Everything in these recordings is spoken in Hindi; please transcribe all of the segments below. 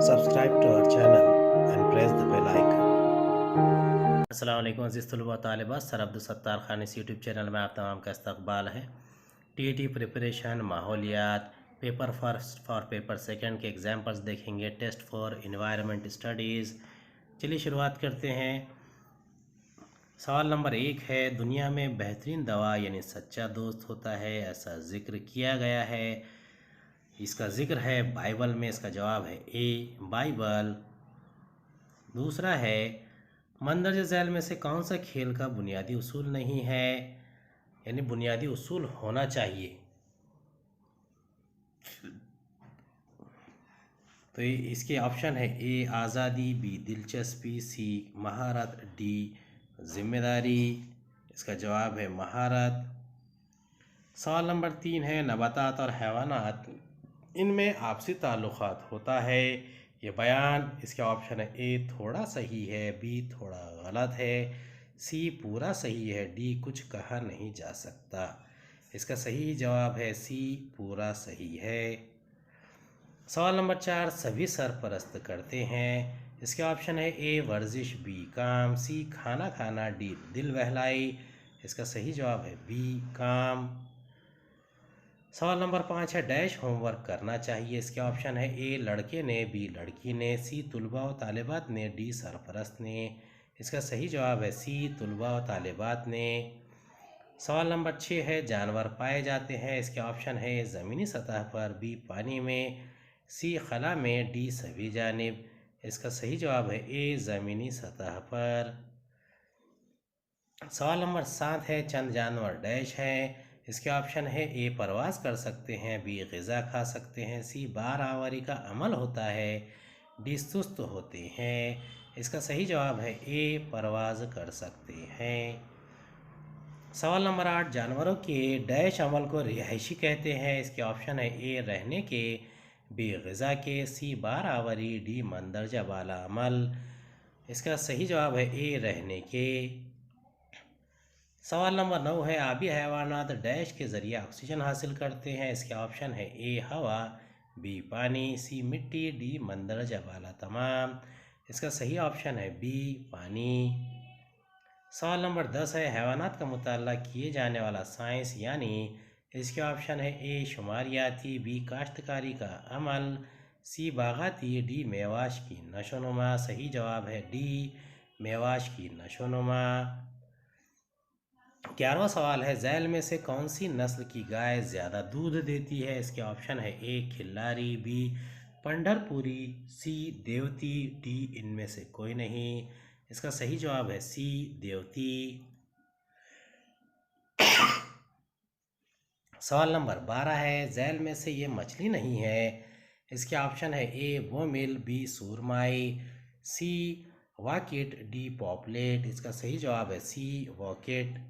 Subscribe to our channel and press the bell icon. अस्सलाम वालेकुम अज़ीज़ तलबा तालिबात। सर अब्दुल सत्तार खान इस यूट्यूब चैनल में आप तमाम का इस्तकबाल है। टीईटी प्रिपरेशन, माहौलियात, paper first for paper second के एग्जाम्पल्स देखेंगे, टेस्ट फॉर इन्वायरमेंट स्टडीज़। चलिए शुरुआत करते हैं। सवाल नंबर 1 है, दुनिया में बेहतरीन दवा यानी सच्चा दोस्त होता है, ऐसा जिक्र किया गया है। इसका जिक्र है बाइबल में। इसका जवाब है ए बाइबल। दूसरा है, मंदरजा झैल में से कौन सा खेल का बुनियादी उसूल नहीं है, यानी बुनियादी उसूल होना चाहिए। तो इसके ऑप्शन है ए आज़ादी, बी दिलचस्पी, सी महारत, डी जिम्मेदारी। इसका जवाब है महारत। सवाल नंबर 3 है, नबातात और हैवानात इनमें आपसी ताल्लुक़ात होता है, ये बयान। इसके ऑप्शन है ए थोड़ा सही है, बी थोड़ा गलत है, सी पूरा सही है, डी कुछ कहा नहीं जा सकता। इसका सही जवाब है सी पूरा सही है। सवाल नंबर 4, सभी सरपरस्त करते हैं। इसके ऑप्शन है ए वर्जिश, बी काम, सी खाना खाना, डी दिल बहलाई। इसका सही जवाब है बी काम। सवाल नंबर 5 है, डैश होमवर्क करना चाहिए। इसके ऑप्शन है ए लड़के ने, बी लड़की ने, सी तुलबा व तालिबात ने, डी सरपरस्त ने। इसका सही जवाब है सी तुलबा व तालिबात ने। सवाल नंबर 6 है, जानवर पाए जाते हैं। इसके ऑप्शन है ज़मीनी सतह पर, बी पानी में, सी खला में, डी सभी जानिब। इसका सही जवाब है ए ज़मीनी सतह पर। सवाल नंबर 7 है, चंद जानवर डैश हैं। इसके ऑप्शन है ए परवाज़ कर सकते हैं, बी ग़िज़ा खा सकते हैं, सी बार आवारी का अमल होता है, डी सुस्त होते हैं। इसका सही जवाब है ए परवाज़ कर सकते हैं। सवाल नंबर 8, जानवरों के डैश अमल को रिहायशी कहते हैं। इसके ऑप्शन है ए रहने के, बी ग़िज़ा के, सी बार आवारी, डी मंदरजा वाला अमल। इसका सही जवाब है ए रहने के। सवाल नंबर 9 है, आबी हैवानात डैश के ज़रिए ऑक्सीजन हासिल करते हैं। इसके ऑप्शन है ए हवा, बी पानी, सी मिट्टी, डी मंदरजा वाला तमाम। इसका सही ऑप्शन है बी पानी। सवाल नंबर 10 है, हैवानात का मुताला किए जाने वाला साइंस यानी। इसके ऑप्शन है ए शुमारियाती, बी काश्तकारी का अमल, सी बागाती, डी मेवाश की नशोनुमा। सही जवाब है डी मेवाश की नशोनुमा। 11वां सवाल है, झैल में से कौन सी नस्ल की गाय ज़्यादा दूध देती है। इसके ऑप्शन है ए खिल्लारी, बी पंढरपुरी, सी देवती, डी इनमें से कोई नहीं। इसका सही जवाब है सी देवती। सवाल नंबर 12 है, झैल में से ये मछली नहीं है। इसके ऑप्शन है ए वोमिल, बी सूरमाई, सी वाकेट, डी पॉपलेट। इसका सही जवाब है सी वॉकेट।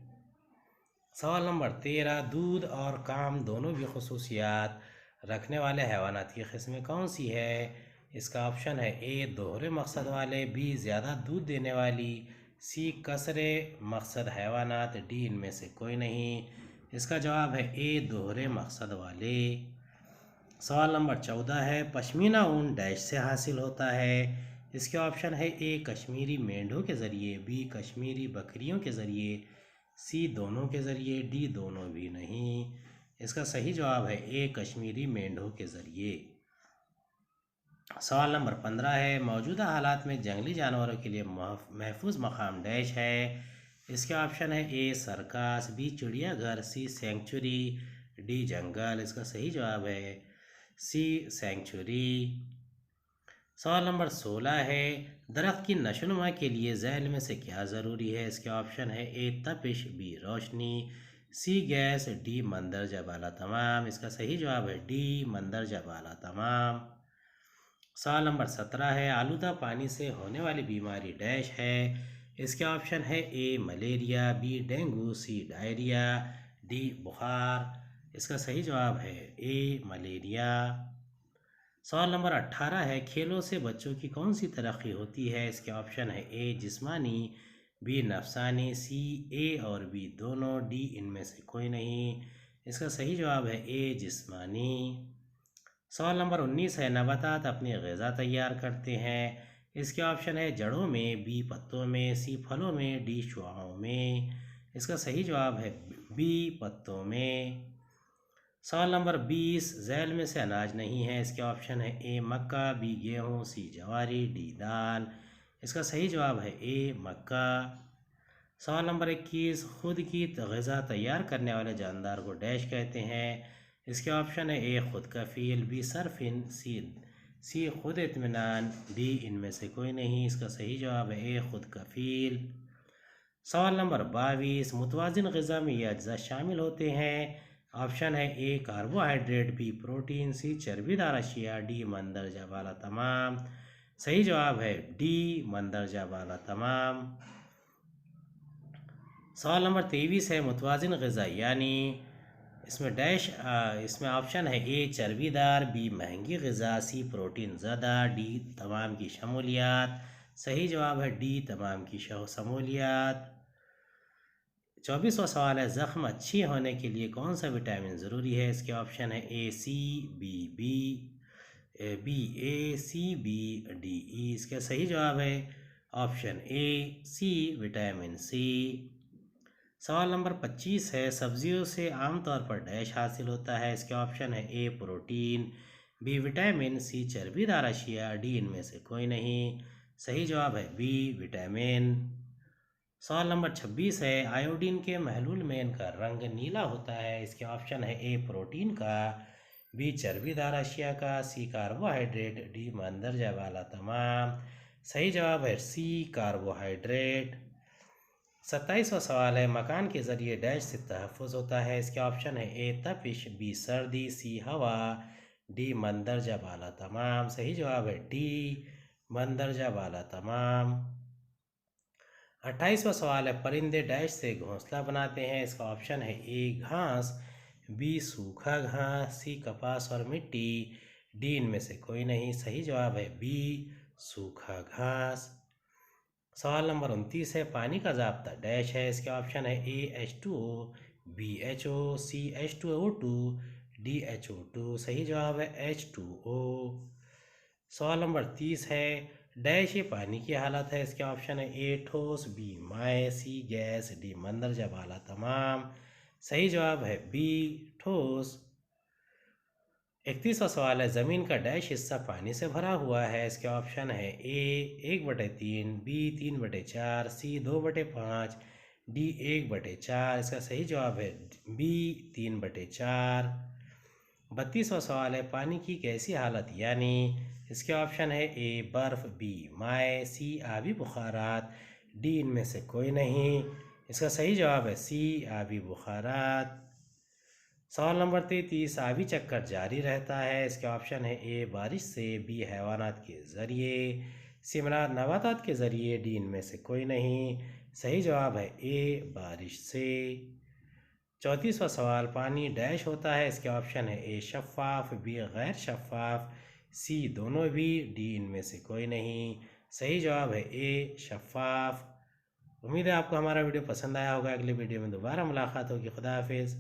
सवाल नंबर 13, दूध और काम दोनों की खसूसियात रखने वाले हैवानात की किस्में कौन सी है। इसका ऑप्शन है ए दोहरे मकसद वाले, बी ज़्यादा दूध देने वाली, सी कसरे मकसद हैवानात, डी इनमें से कोई नहीं। इसका जवाब है ए दोहरे मकसद वाले। सवाल नंबर 14 है, पश्मीना ऊन डैश से हासिल होता है। इसके ऑप्शन है ए कश्मीरी मेंढों के ज़रिए, बी कश्मीरी बकरियों के ज़रिए, सी दोनों के ज़रिए, डी दोनों भी नहीं। इसका सही जवाब है ए कश्मीरी मेंढों के ज़रिए। सवाल नंबर 15 है, मौजूदा हालात में जंगली जानवरों के लिए महफूज मकाम डैश है। इसके ऑप्शन है ए सर्कस, बी चिड़ियाघर, सी सेंचुरी, डी जंगल। इसका सही जवाब है सी सेंचुरी। सवाल नंबर 16 है, दरख्त की नशोनुमा के लिए झैल में से क्या ज़रूरी है। इसके ऑप्शन है ए तपिश, बी रोशनी, सी गैस, डी मंदरजा वाला तमाम। इसका सही जवाब है डी मंदरजा वाला तमाम। सवाल नंबर 17 है, आलूदा पानी से होने वाली बीमारी डैश है। इसके ऑप्शन है ए मलेरिया, बी डेंगू, सी डायरिया, डी बुखार। इसका सही जवाब है ए मलेरिया। सवाल नंबर 18 है, खेलों से बच्चों की कौन सी तरक्की होती है। इसके ऑप्शन है ए जिस्मानी, बी नफसानी, सी ए और बी दोनों, डी इनमें से कोई नहीं। इसका सही जवाब है ए जिस्मानी। सवाल नंबर 19 है, नबातात अपनी ग़िज़ा तैयार करते हैं। इसके ऑप्शन है जड़ों में, बी पत्तों में, सी फलों में, डी शुआओं में। इसका सही जवाब है बी पत्तों में। सवाल नंबर 20, झैल में से अनाज नहीं है। इसके ऑप्शन है ए मक्का, बी गेहूँ, सी जवारी, डी दाल। इसका सही जवाब है ए मक्का। सवाल नंबर 21, खुद की ग़िज़ा तैयार करने वाले जानदार को डैश कहते हैं। इसके ऑप्शन है ए खुद कफ़ील, बी सरफिन, सी खुद इत्मीनान, डी इनमें से कोई नहीं। इसका सही जवाब है ए खुद कफ़ील। सवाल नंबर 22, मुतवाज़िन ग़िज़ा में ये अज्जा शामिल होते हैं। ऑप्शन है ए कार्बोहाइड्रेट, बी प्रोटीन, सी चर्बीदार अशिया, डी मंदरजा वाला तमाम। सही जवाब है डी मंदरजा वाला तमाम। सवाल नंबर 23 है, मुतवाज़िन ग़िज़ा यानी इसमें डैश इसमें ऑप्शन है ए चर्बीदार, बी महंगी ग़िज़ा, सी प्रोटीन ज़्यादा, डी तमाम की शमूलियात। सही जवाब है डी तमाम की शमूलियात। 24वां सवाल है, ज़ख्म अच्छी होने के लिए कौन सा विटामिन ज़रूरी है। इसके ऑप्शन है ए सी, बी ए, सी बी, डी ई। इसका सही जवाब है option A C vitamin C. सवाल नंबर 25 है, सब्जियों से आमतौर पर डैश हासिल होता है। इसके ऑप्शन है ए प्रोटीन, बी विटामिन, सी चर्बीदार अशिया, डी इनमें से कोई नहीं। सही जवाब है बी विटामिन। सवाल नंबर 26 है, आयोडीन के महलूल में इनका रंग नीला होता है। इसके ऑप्शन है ए प्रोटीन का, बी चर्बीदार अशिया का, सी कार्बोहाइड्रेट, डी मंदरजा वाला तमाम। सही जवाब है सी कार्बोहाइड्रेट। 27वां सवाल है, मकान के ज़रिए डैश से तहफ़्फ़ुज़ होता है। इसके ऑप्शन है ए तपिश, बी सर्दी, सी हवा, डी मंदरजा वाला तमाम। सही जवाब है डी मंदरजा वाला तमाम। 28वां सवाल है, परिंदे डैश से घोंसला बनाते हैं। इसका ऑप्शन है ए घास, बी सूखा घास, सी कपास और मिट्टी, डी इनमें से कोई नहीं। सही जवाब है बी सूखा घास। सवाल नंबर 29 है, पानी का ज़ाब्ता डैश है। इसके ऑप्शन है ए H2O, बी HO, सी H2O2, डी HO2। सही जवाब है H2O। सवाल नंबर 30 है, डैश ये पानी की हालत है। इसके ऑप्शन है ए ठोस, बी माए, सी गैस, डी मंदरजा वाला तमाम। सही जवाब है बी ठोस। 31वां सवाल है, ज़मीन का डैश हिस्सा पानी से भरा हुआ है। इसके ऑप्शन है ए 1/3, बी 3/4, सी 2/5, डी 1/4। इसका सही जवाब है बी 3/4। 32वां सवाल है, पानी की कैसी हालत यानी। इसके ऑप्शन है ए बर्फ़, बी माए, सी आबी बुखारात, डी इनमें से कोई नहीं। इसका सही जवाब है सी आबी बुखारात। सवाल नंबर 33, आबी चक्कर जारी रहता है। इसके ऑप्शन है ए बारिश से, बी हैवानात के ज़रिए, सी नबातात के ज़रिए, डी इनमें से कोई नहीं। सही जवाब है ए बारिश से। 34वां सवाल, पानी डैश होता है। इसके ऑप्शन है ए शफ़ाफ़, बी गैर शफ़ाफ़, सी दोनों भी, डी इनमें से कोई नहीं। सही जवाब है ए शफ़ाफ़। उम्मीद है आपको हमारा वीडियो पसंद आया होगा। अगले वीडियो में दोबारा मुलाकात होगी। खुदा हाफिज़।